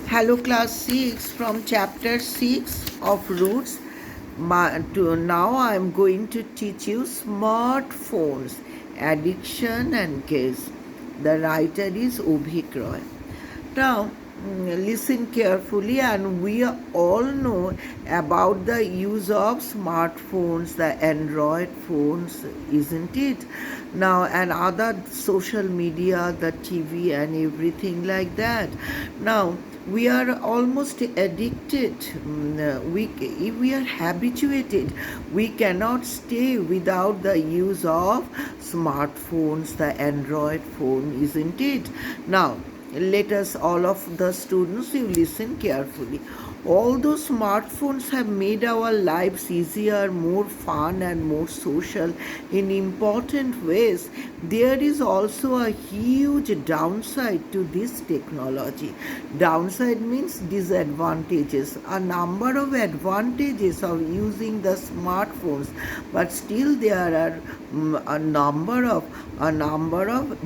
Hello, class 6 from chapter 6 of Roots. Now I am going to teach you smartphones, addiction and case. The writer is Obhik Roy. Now, listen carefully, and we all know about the use of smartphones, the Android phones, isn't it? Now, and other social media, the TV, and everything like that. Now, we are almost addicted. If we are habituated, we cannot stay without the use of smartphones, the Android phone, isn't it? Now, let us, all of the students, you listen carefully. Although smartphones have made our lives easier, more fun, and more social in important ways, there is also a huge downside to this technology. Downside means disadvantages. A number of advantages of using the smartphones, but still there are a number of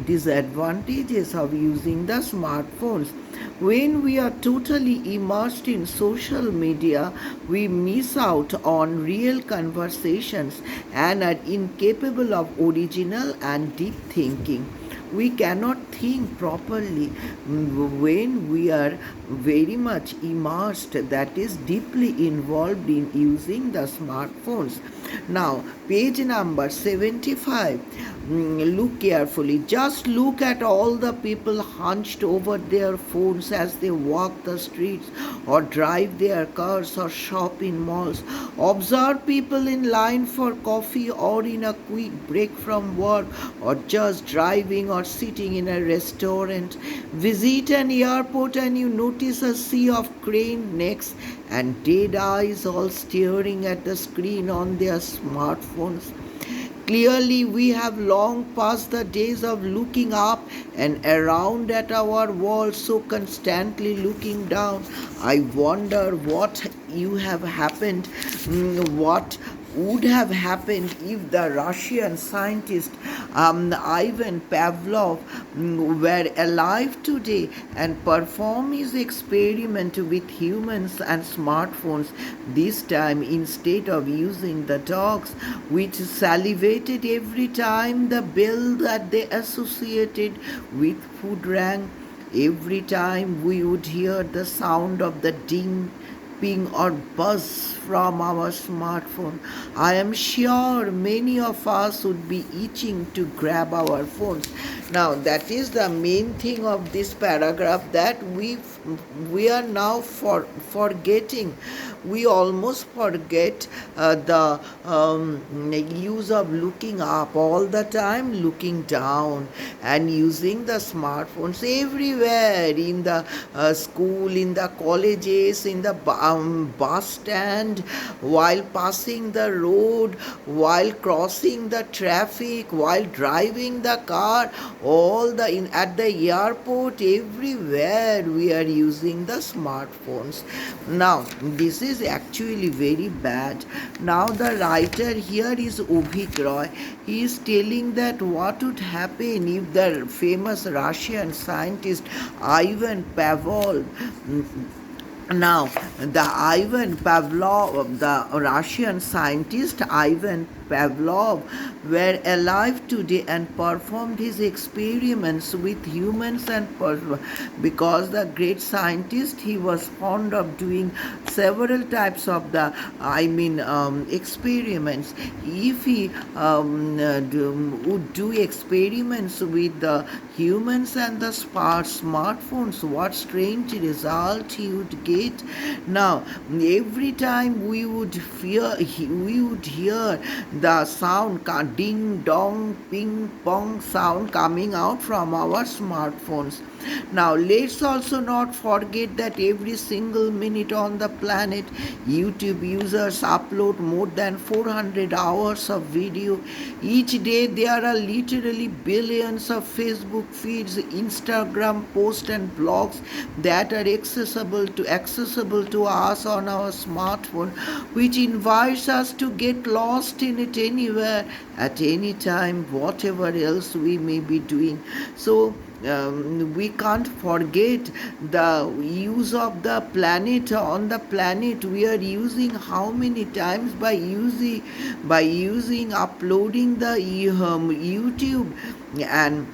disadvantages of using the smartphones. When we are totally immersed in social media, we miss out on real conversations and are incapable of original and deep thinking. We cannot think properly when we are very much immersed, that is deeply involved in using the smartphones. Now, page number 75. Look carefully. Just look at all the people hunched over their phones as they walk the streets or drive their cars or shop in malls. Observe people in line for coffee or in a quick break from work or just driving or sitting in a restaurant. Visit an airport and you notice a sea of craned necks and dead eyes all staring at the screen on their smartphones. Clearly, we have long passed the days of looking up and around at our world, so constantly looking down. I wonder what you have happened, what would have happened if the Russian scientist Ivan Pavlov were alive today and perform his experiment with humans and smartphones, this time instead of using the dogs which salivated every time the bell that they associated with food rang. Every time we would hear the sound of the ding, ping, or buzz from our smartphone, I am sure many of us would be itching to grab our phones. Now, that is the main thing of this paragraph, that we are now forgetting. We almost forget the use of looking up all the time, looking down, and using the smartphones everywhere, in the school, in the colleges, in the bus stand, while passing the road, while crossing the traffic, while driving the car, at the airport, everywhere we are using the smartphones. Now, this is actually very bad. Now, the writer here is Obhik Roy. He is telling that what would happen if the famous Russian scientist Ivan Pavlov, now, the Russian scientist Ivan Pavlov were alive today and performed his experiments with humans because the great scientist, he was fond of doing several types of the experiments. If he would do experiments with the humans and the smartphones, what strange result he would get. Now, every time we would hear the sound, ding dong, ping pong sound coming out from our smartphones. Now, let's also not forget that every single minute on the planet, YouTube users upload more than 400 hours of video. Each day, there are literally billions of Facebook feeds, Instagram posts, and blogs that are accessible to us on our smartphone, which invites us to get lost in it anywhere, at any time, whatever else we may be doing. So, we can't forget the use of the planet. On the planet we are using how many times by using uploading the YouTube, and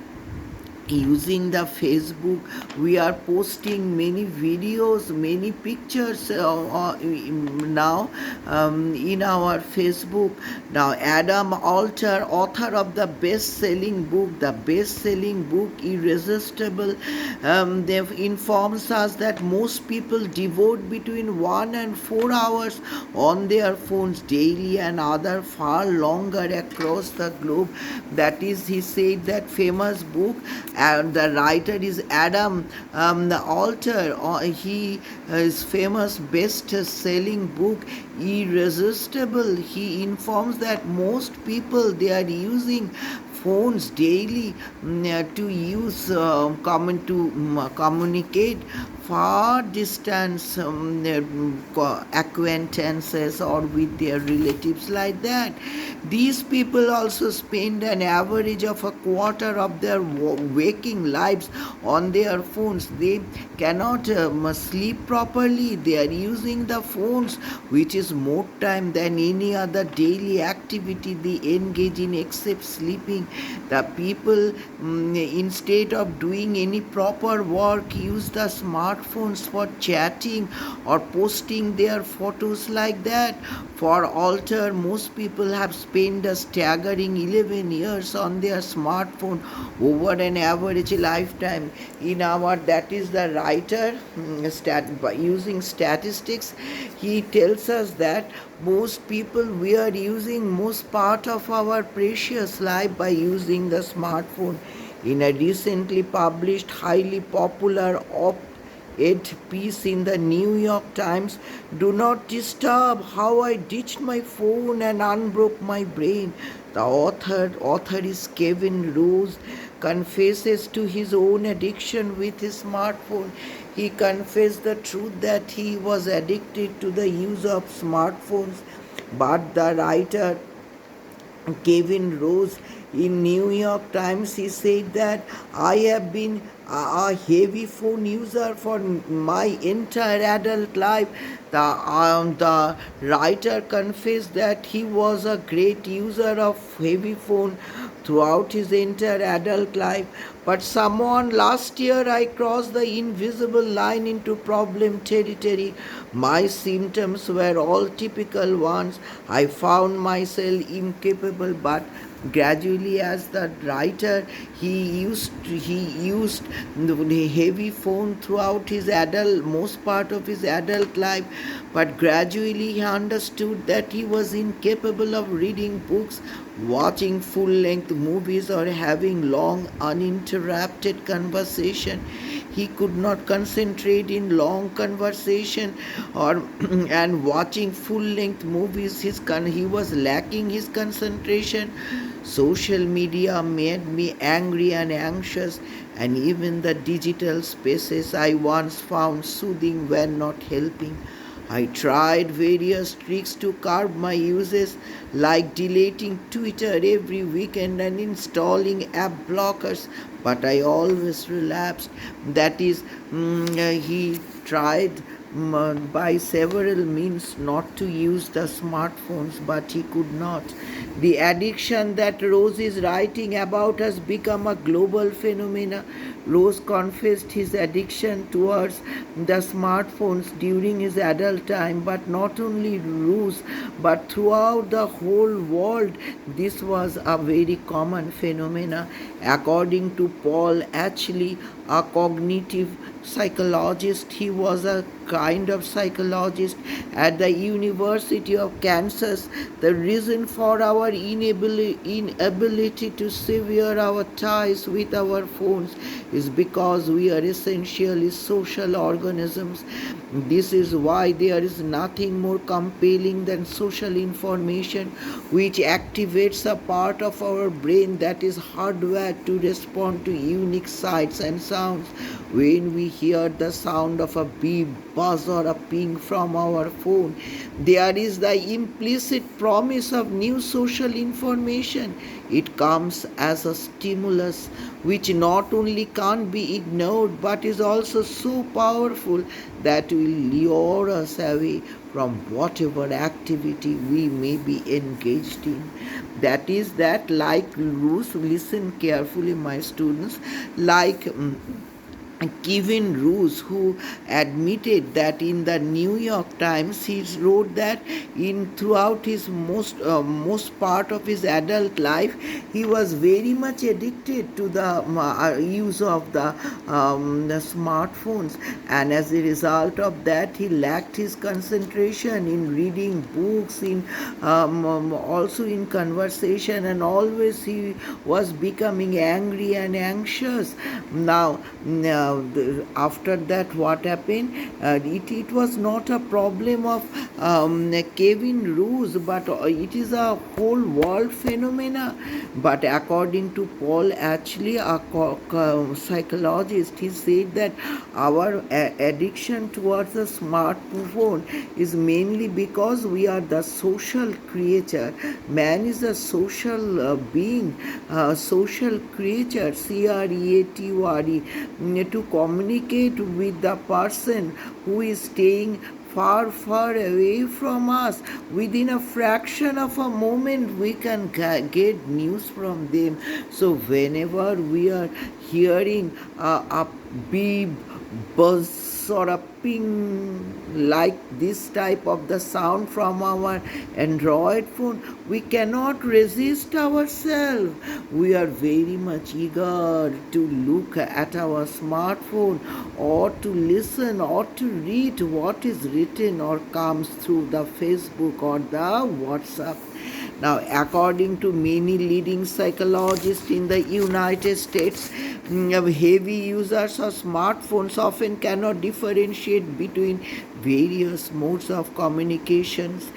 using the Facebook. We are posting many videos, many pictures now in our Facebook. Now Adam Alter, author of the best-selling book Irresistible, they informs us that most people devote between 1 and 4 hours on their phones daily, and other far longer across the globe. That is, he said that famous book, and the writer is Adam the Alter. He his famous best-selling book Irresistible. He informs that most people, they are using phones daily to use communicate far distance acquaintances or with their relatives, like that. These people also spend an average of a quarter of their waking lives on their phones. They cannot sleep properly. They are using the phones, which is more time than any other daily activity they engage in except sleeping. The people, instead of doing any proper work, use the smartphones for chatting or posting their photos, like that. For Alter, most people have spent a staggering 11 years on their smartphone over an average lifetime. In our, that is the writer, by using statistics, he tells us that most people, we are using most part of our precious life by using the smartphone. In a recently published highly popular op-ed piece in the New York Times, "Do not disturb how I ditched my phone and unbroke my brain." The author is Kevin Rose, confesses to his own addiction with his smartphone. He confessed the truth that he was addicted to the use of smartphones. But the writer Kevin Rose in New York Times, he said that I have been a heavy phone user for my entire adult life. The writer confessed that he was a great user of heavy phone throughout his entire adult life. But someone last year I crossed the invisible line into problem territory. My symptoms were all typical ones. I found myself incapable, but gradually, as the writer, he used the heavy phone throughout his most part of his adult life, but gradually he understood that he was incapable of reading books, watching full length movies, or having long uninterrupted conversation. He could not concentrate in long conversation or and watching full length movies. He was lacking his concentration. Social media made me angry and anxious, and even the digital spaces I once found soothing were not helping. I tried various tricks to curb my uses, like deleting Twitter every weekend and installing app blockers, but I always relapsed. That is, he tried by several means not to use the smartphones, but he could not. The addiction that Rose is writing about has become a global phenomenon. Rose confessed his addiction towards the smartphones during his adult time, but not only Rose, but throughout the whole world, this was a very common phenomenon. According to Paul Atchley, a cognitive psychologist, he was a kind of psychologist at the University of Kansas. The reason for our inability to sever our ties with our phones is because we are essentially social organisms. This is why there is nothing more compelling than social information, which activates a part of our brain that is hardwired to respond to unique sights and sounds. When we hear the sound of a beep, buzz, or a ping from our phone, there is the implicit promise of new social information. It comes as a stimulus which not only can't be ignored but is also so powerful that will lure us away from whatever activity we may be engaged in. That is that, like Ruth, listen carefully, my students, like Kevin Roose, who admitted that in the New York Times, he wrote that in throughout his most part of his adult life, he was very much addicted to the use of the smartphones, and as a result of that, he lacked his concentration in reading books, in also in conversation, and always he was becoming angry and anxious. Now, after that, what happened? It was not a problem of Kevin Roose, but it is a whole world phenomena. But according to Paul Atchley, a psychologist, he said that our addiction towards the smartphone is mainly because we are the social creature. Man is a social being, social creature, creature, to communicate with the person who is staying far, far away from us. Within a fraction of a moment, we can get news from them. So, whenever we are hearing a beep, buzz, or a ping like this type of the sound from our Android phone, we cannot resist ourselves. We are very much eager to look at our smartphone, or to listen, or to read what is written or comes through the Facebook or the WhatsApp. Now, according to many leading psychologists in the United States, heavy users of smartphones often cannot differentiate between various modes of communications.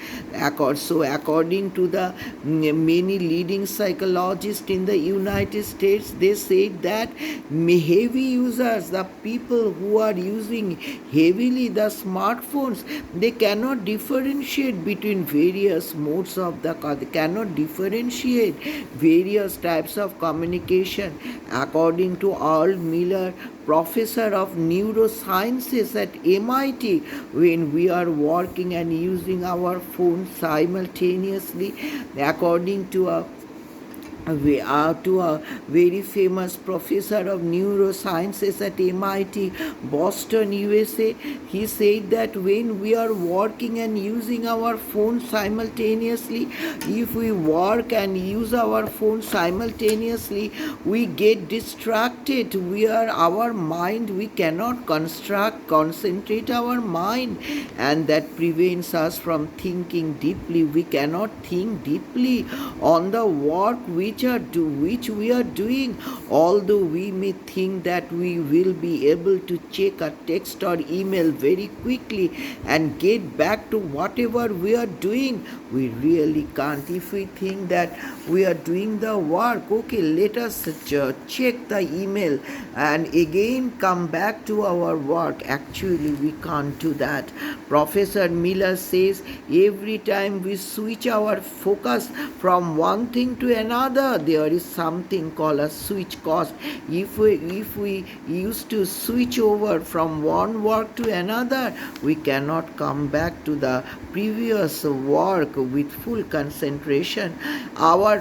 So, according to the many leading psychologists in the United States, they said that heavy users, the people who are using heavily the smartphones, they cannot differentiate between various modes of they cannot differentiate various types of communication. According to Earl Miller, professor of neurosciences at MIT, when we are working and using our phone simultaneously, according to we are to a very famous professor of neurosciences at MIT, Boston, USA. He said that when we are working and using our phone simultaneously, if we work and use our phone simultaneously, we get distracted. Our mind, we cannot concentrate our mind, and that prevents us from thinking deeply. We cannot think deeply on the work which we are doing, although we may think that we will be able to check a text or email very quickly and get back to whatever we are doing. We really can't. If we think that we are doing the work, okay, let us check the email and again come back to our work. Actually, we can't do that. Professor Miller says every time we switch our focus from one thing to another, there is something called a switch cost. If we used to switch over from one work to another, we cannot come back to the previous work with full concentration.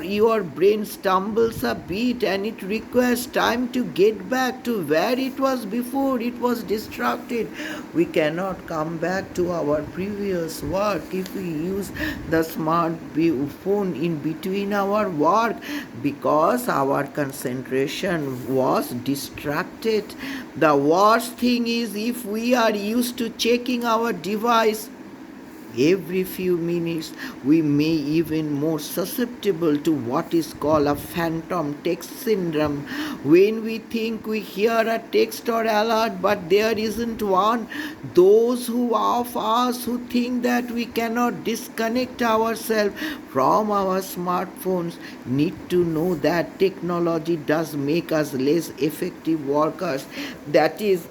Your brain stumbles a bit, and it requires time to get back to where it was before it was distracted. We cannot come back to our previous work if we use the smart phone in between our work, because our concentration was distracted. The worst thing is if we are used to checking our device Every few minutes, we may even more susceptible to what is called a phantom text syndrome, when we think we hear a text or alert but there isn't one. Those who of us who think that we cannot disconnect ourselves from our smartphones need to know that technology does make us less effective workers. That is,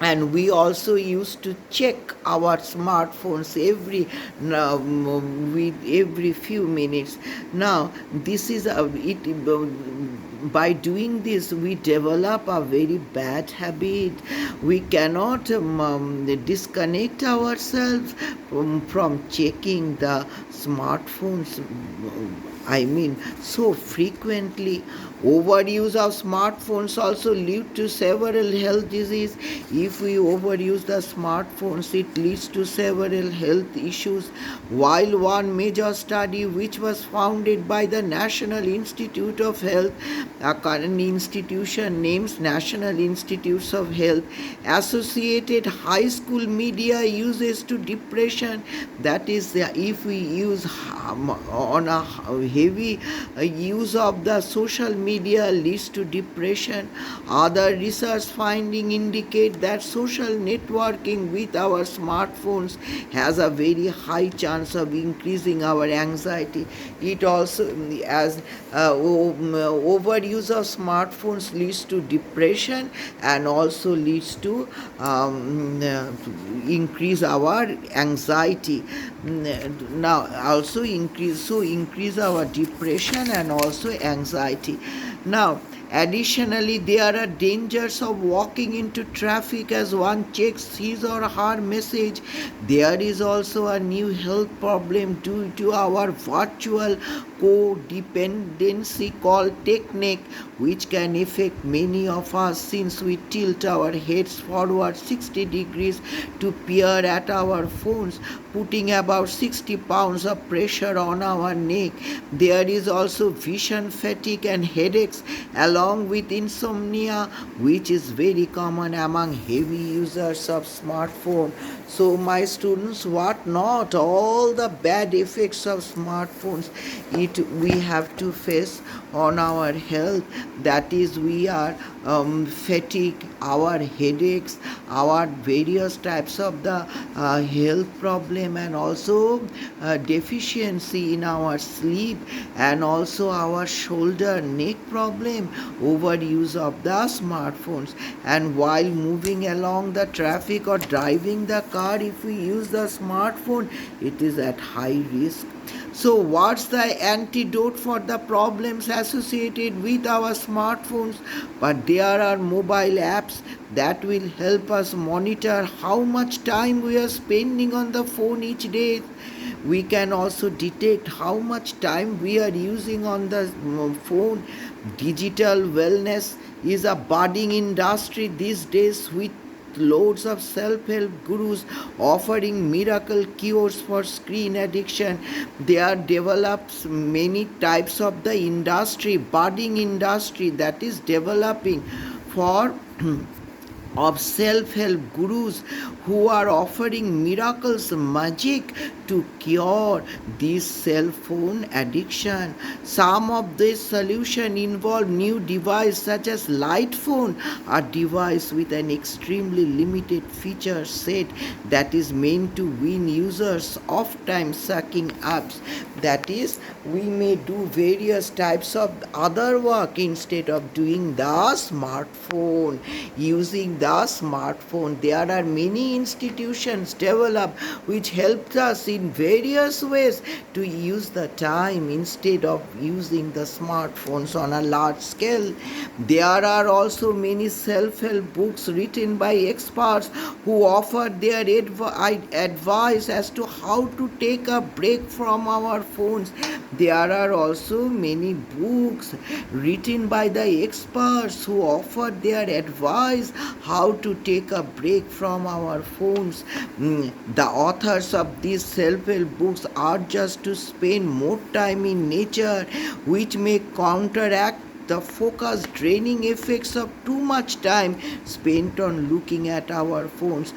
and we also used to check our smartphones with every few minutes. Now this is by doing this we develop a very bad habit. We cannot disconnect ourselves from checking the smartphones, I mean, so frequently. Overuse of smartphones also lead to several health diseases. If we overuse the smartphones, it leads to several health issues. While one major study, which was founded by the National Institute of Health, a current institution named National Institutes of Health, associated high school media uses to depression. That is, if we use on a heavy use of the social media leads to depression. Other research findings indicate that social networking with our smartphones has a very high chance of increasing our anxiety. It also, as overuse of smartphones leads to depression and also leads to increase our anxiety. Now also increase our depression and also anxiety. Now additionally, there are dangers of walking into traffic as one checks his or her message. There is also a new health problem due to our virtual codependency called technique, which can affect many of us since we tilt our heads forward 60 degrees to peer at our phones, putting about 60 pounds of pressure on our neck. There is also vision fatigue and headaches along with insomnia, which is very common among heavy users of smartphone. So my students, what not all the bad effects of smartphones it we have to face on our health. That is, we are fatigue, our headaches, our various types of the health problem, and also deficiency in our sleep, and also our shoulder neck problem, overuse of the smartphones. And while moving along the traffic or driving the car, if we use the smartphone, it is at high risk. So, what's the antidote for the problems associated with our smartphones? But there are mobile apps that will help us monitor how much time we are spending on the phone each day. We can also detect how much time we are using on the phone. Digital wellness is a budding industry these days, with loads of self-help gurus offering miracle cures for screen addiction. There develops many types of the industry, budding industry that is developing for of self-help gurus who are offering miracles magic to cure this cell phone addiction. Some of these solutions involve new device such as light phone, a device with an extremely limited feature set that is meant to win users of time sucking apps. That is, we may do various types of other work instead of doing the smartphone. Using the smartphone, there are many institutions developed which helped us in various ways to use the time instead of using the smartphones on a large scale. There are also many self-help books written by experts who offer their advice as to how to take a break from our phones. There are also many books written by the experts who offer their advice how to take a break from our phones. The authors of these self-help books urge us to spend more time in nature, which may counteract the focus draining effects of too much time spent on looking at our phones.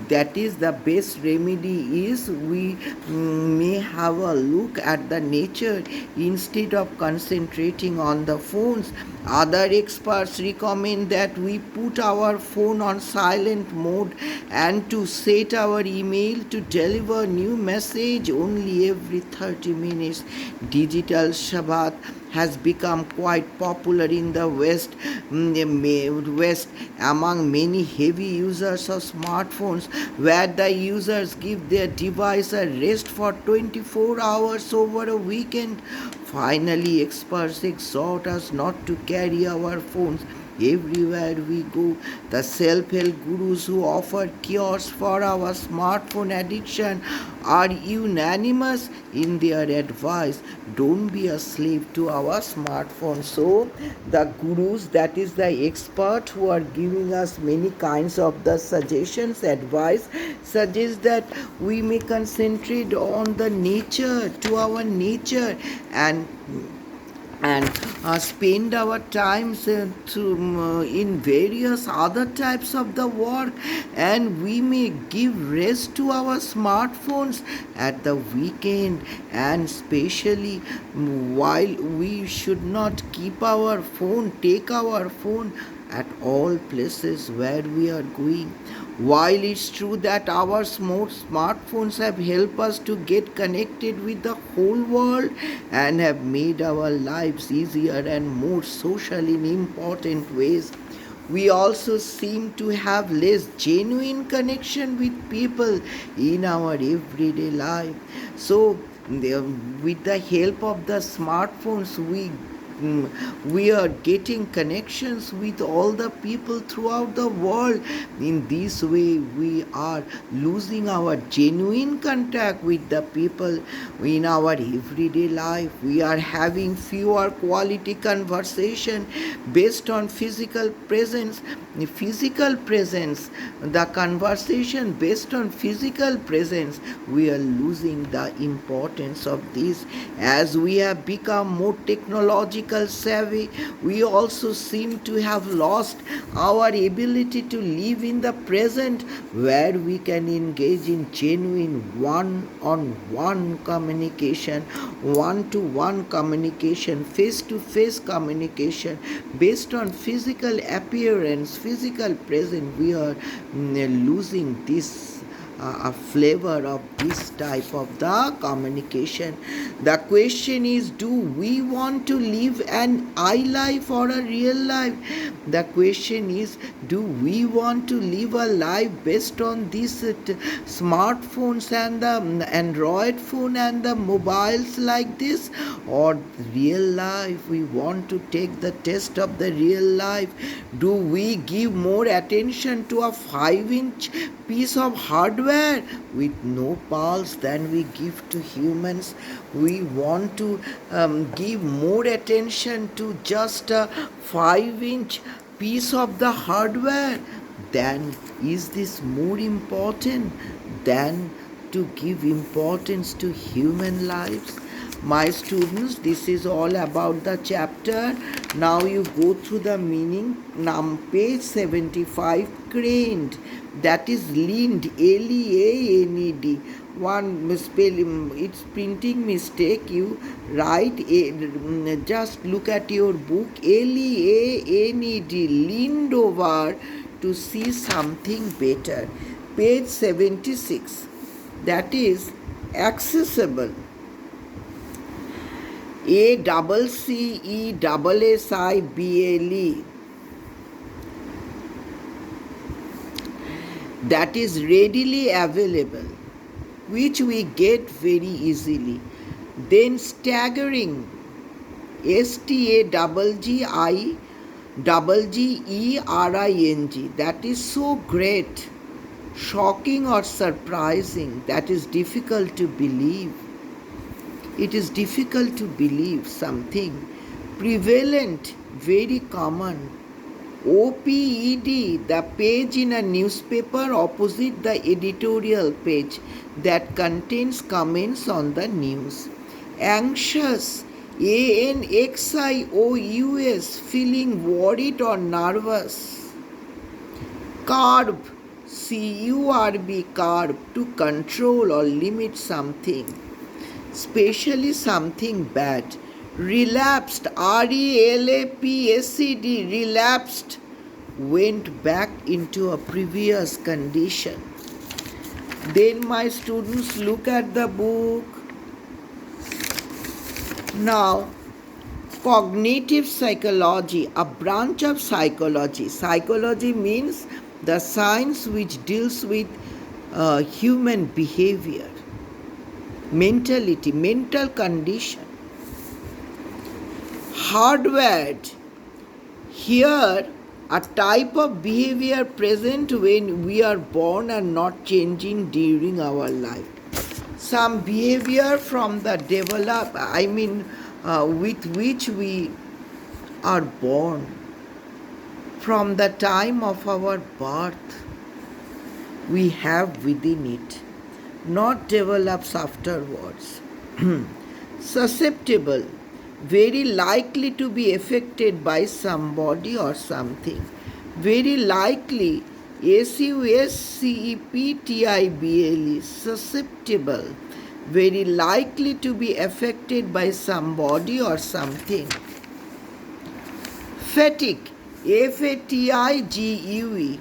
That is the best remedy is we may have a look at the nature instead of concentrating on the phones. Other experts recommend that we put our phone on silent mode and to set our email to deliver new message only every 30 minutes. Digital Shabbat has become quite popular in the West among many heavy users of smartphones, where the users give their device a rest for 24 hours over a weekend. Finally, experts exhort us not to carry our phones everywhere we go. The self help gurus who offer cures for our smartphone addiction are unanimous in their advice. Don't be a slave to our smartphone. So, the gurus, that is the expert who are giving us many kinds of the suggestions, advice, suggest that we may concentrate on the nature, to our nature, and spend our times in various other types of the work, and we may give rest to our smartphones at the weekend, and especially while we should not take our phone at all places where we are going. While it's true that our smartphones have helped us to get connected with the whole world and have made our lives easier and more social in important ways, we also seem to have less genuine connection with people in our everyday life. So, with the help of the smartphones, we are getting connections with all the people throughout the world. In this way, we are losing our genuine contact with the people in our everyday life. We are having fewer quality conversation based on physical presence, the conversation based on physical presence. We are losing the importance of this. As we have become more technological savvy, we also seem to have lost our ability to live in the present, where we can engage in genuine one-on-one communication, one-to-one communication, face-to-face communication based on physical appearance, physical presence. We are losing this a flavor of this type of the communication. The question is, do we want to live an I life or a real life? The question is, do we want to live a life based on these smartphones and the Android phone and the mobiles like this, or real life? We want to take the test of the real life. Do we give more attention to a 5-inch piece of hardware with no pulse than we give to humans? We want to give more attention to just a 5-inch piece of the hardware. Then is this more important than to give importance to human lives? My students, this is all about the chapter. Now you go through the meaning. Now page 75, craned. That is leaned, Leaned. One misspelling, it's printing mistake. You write, just look at your book, Leaned, leaned over to see something better. Page 76, that is accessible. ACCESSIBLE, that is readily available, which we get very easily. Then staggering, STAGGGERING, that is so great, shocking or surprising, that is difficult to believe. It is difficult to believe something. Prevalent, very common. OPED, the page in a newspaper opposite the editorial page that contains comments on the news. Anxious, ANXIOUS, feeling worried or nervous. Curb, CURB, curb, to control or limit something, especially something bad. Relapsed, RELAPSED, relapsed, went back into a previous condition. Then my students look at the book. Now, cognitive psychology, a branch of psychology. Psychology means the science which deals with human behavior, mentality, mental condition. Hardwired, here a type of behavior present when we are born and not changing during our life. Some behavior from the with which we are born, from the time of our birth, we have within it, not develops afterwards. Susceptible, very likely to be affected by somebody or something. Very likely, SUSCEPTIBLE, susceptible, very likely to be affected by somebody or something. Fatigue, FATIGUE,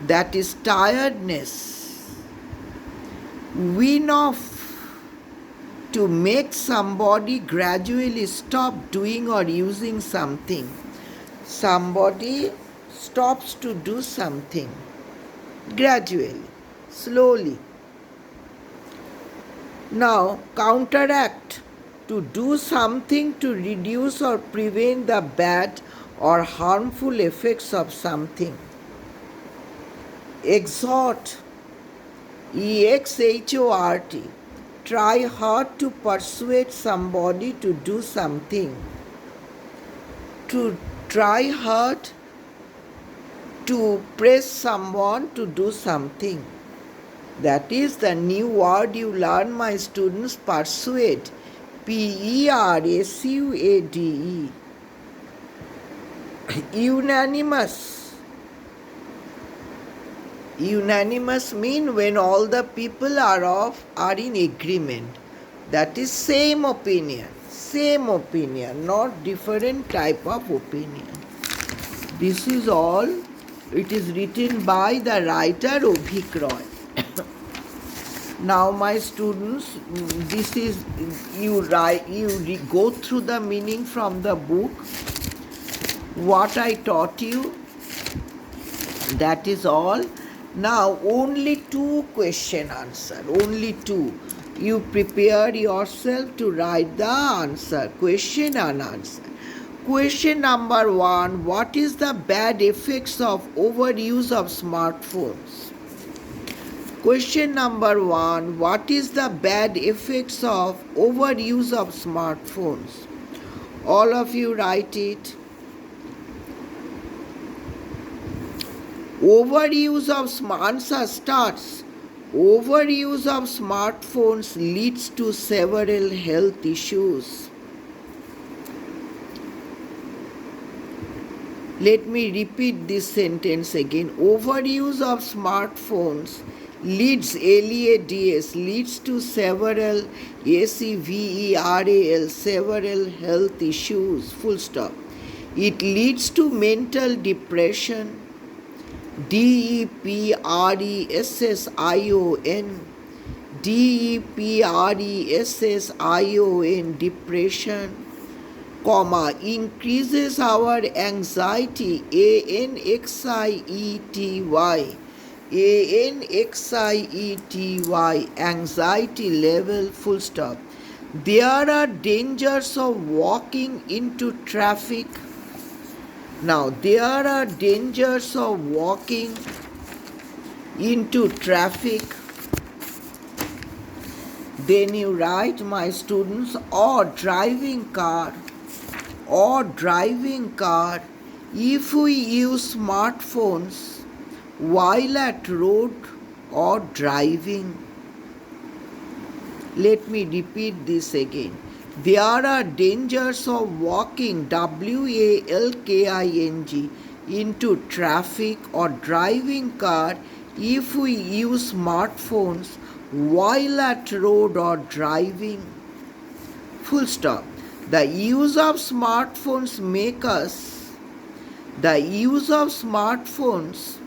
that is tiredness. Wean off, to make somebody gradually stop doing or using something. Somebody stops to do something gradually, slowly. Now, counteract, to do something to reduce or prevent the bad or harmful effects of something. Exhort, EXHORT, try hard to persuade somebody to do something. To try hard to press someone to do something. That is the new word you learn, my students, persuade. PERSUADE. Unanimous. Unanimous mean when all the people are in agreement. That is same opinion, not different type of opinion. This is all. It is written by the writer Avik Roy. Now, my students, this is go through the meaning from the book. What I taught you, that is all. Now, only 2 question answer, only 2. You prepare yourself to write the answer, question and answer. Question number 1, what is the bad effects of overuse of smartphones? Question number 1, what is the bad effects of overuse of smartphones? All of you write it. Overuse of answer starts. Overuse of smartphones leads to several health issues. Let me repeat this sentence again. Overuse of smartphones leads, LEADS, leads to several, SEVERAL, several health issues, full stop. It leads to mental depression, DEPRESSION, DEPRESSION, depression, comma, increases our anxiety, ANXIETY, anxiety level, full stop. There are dangers of walking into traffic. Now, there are dangers of walking into traffic. Then you write, my students, or driving car, if we use smartphones while at road or driving. Let me repeat this again. There are dangers of walking, walking, into traffic or driving car if we use smartphones while at road or driving. Full stop. The use of smartphones make us, the use of smartphones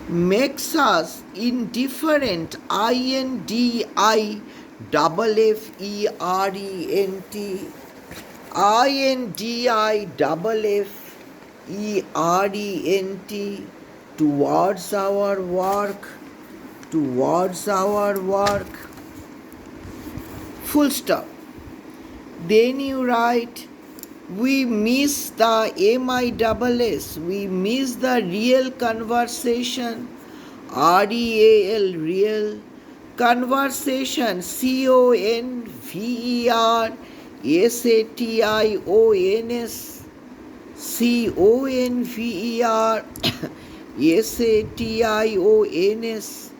makes us indifferent. Indifferent towards our work, towards our work. Full stop. Then you write, we miss the MISS, we miss the real conversation, REAL, real conversation, CONVERSATIONS,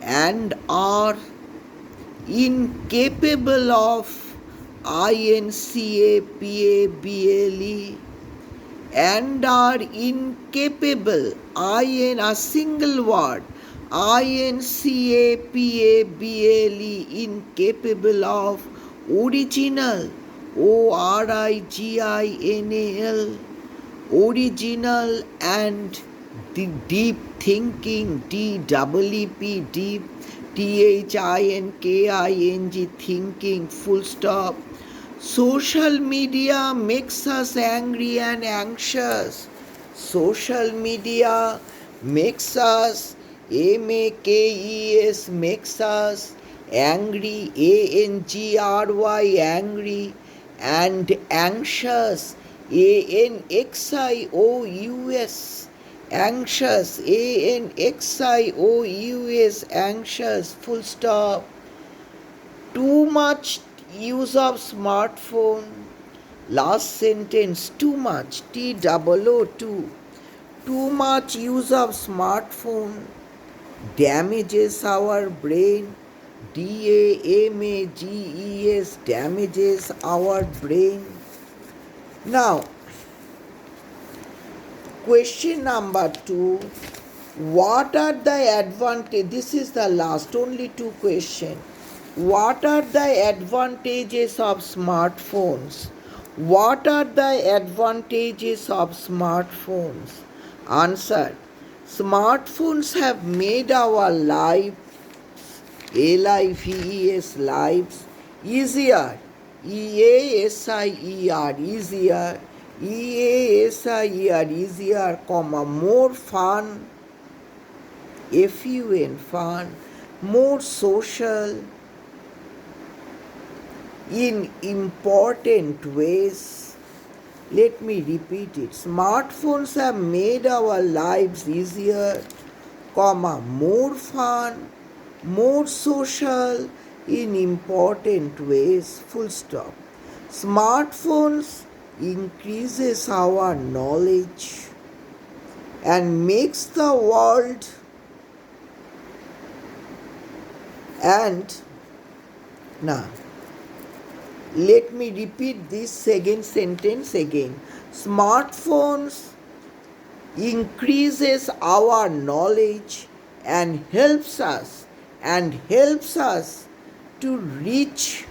and are incapable of, INCAPABLE, and are incapable, a single word, INCAPABLE, incapable of, original, ORIGINAL, original, and the deep thinking, DEEP, deep, THINKING, thinking, full stop. Social media makes us angry and anxious. Social media makes us, MAKES, makes us angry, ANGRY, angry, and anxious, ANXIOUS, anxious, ANXIOUS, anxious, full stop. Too much use of smartphone. Last sentence, too much, TOO2. Too much use of smartphone damages our brain, DAMAGES, damages our brain. Now, question number 2. What are the advantages? This is the last, only 2 questions. What are the advantages of smartphones? What are the advantages of smartphones? Answer. Smartphones have made our lives, LIVES, lives, easier, EASIER, easier, EASIER, easier, more fun, FUN, fun, more social, in important ways. Let me repeat it. Smartphones have made our lives easier, more fun, more social, in important ways, full stop. Smartphones increases our knowledge and makes the world, and now let me repeat this second sentence again. Smartphones increases our knowledge and helps us to reach,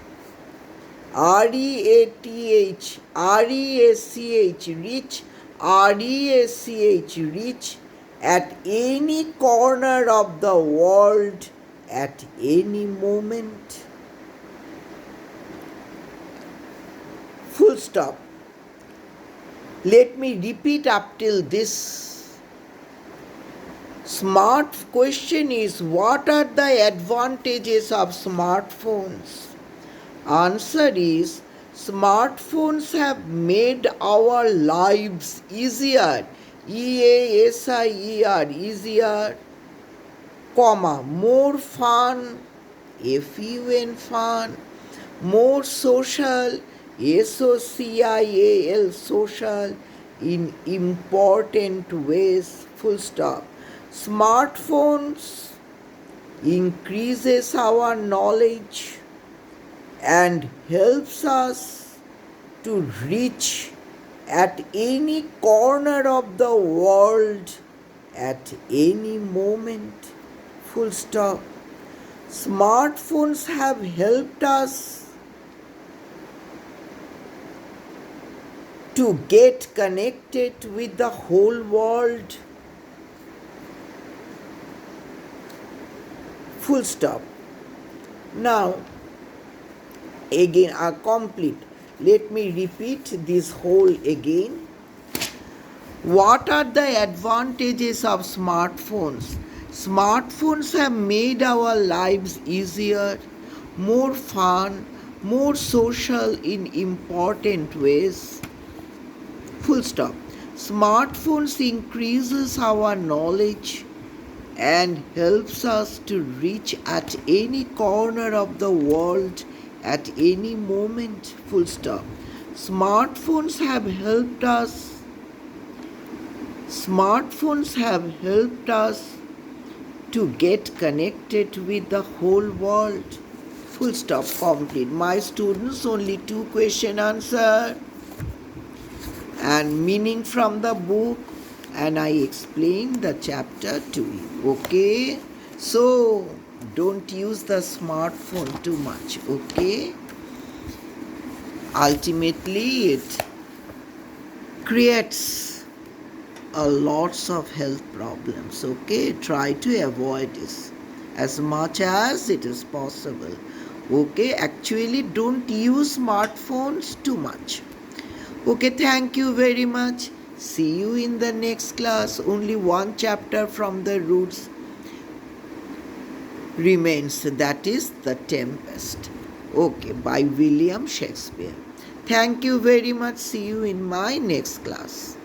REATH, reach at any corner of the world at any moment. Full stop. Let me repeat up till this. Smart question is, what are the advantages of smartphones? Answer is, smartphones have made our lives easier, EASIER, easier, more fun, FUN, fun, more social, SOCIAL, social, in important ways, full stop. Smartphones increases our knowledge and helps us to reach at any corner of the world at any moment. Full stop. Smartphones have helped us to get connected with the whole world. Full stop. Now, again, are complete. Let me repeat this whole again. What are the advantages of smartphones? Smartphones have made our lives easier, more fun, more social in important ways. Full stop. Smartphones increases our knowledge and helps us to reach at any corner of the world at any moment. Full stop. Smartphones have helped us Smartphones have helped us to get connected with the whole world. Full stop. Complete. My students, only 2 question answer and meaning from the book, and I explain the chapter to you. Okay? So, don't use the smartphone too much. Okay? Ultimately, it creates a lots of health problems. Okay? Try to avoid this as much as it is possible. Okay? Actually, don't use smartphones too much. Okay, thank you very much. See you in the next class. Only one chapter from the roots remains, that is The Tempest. Okay, by William Shakespeare. Thank you very much. See you in my next class.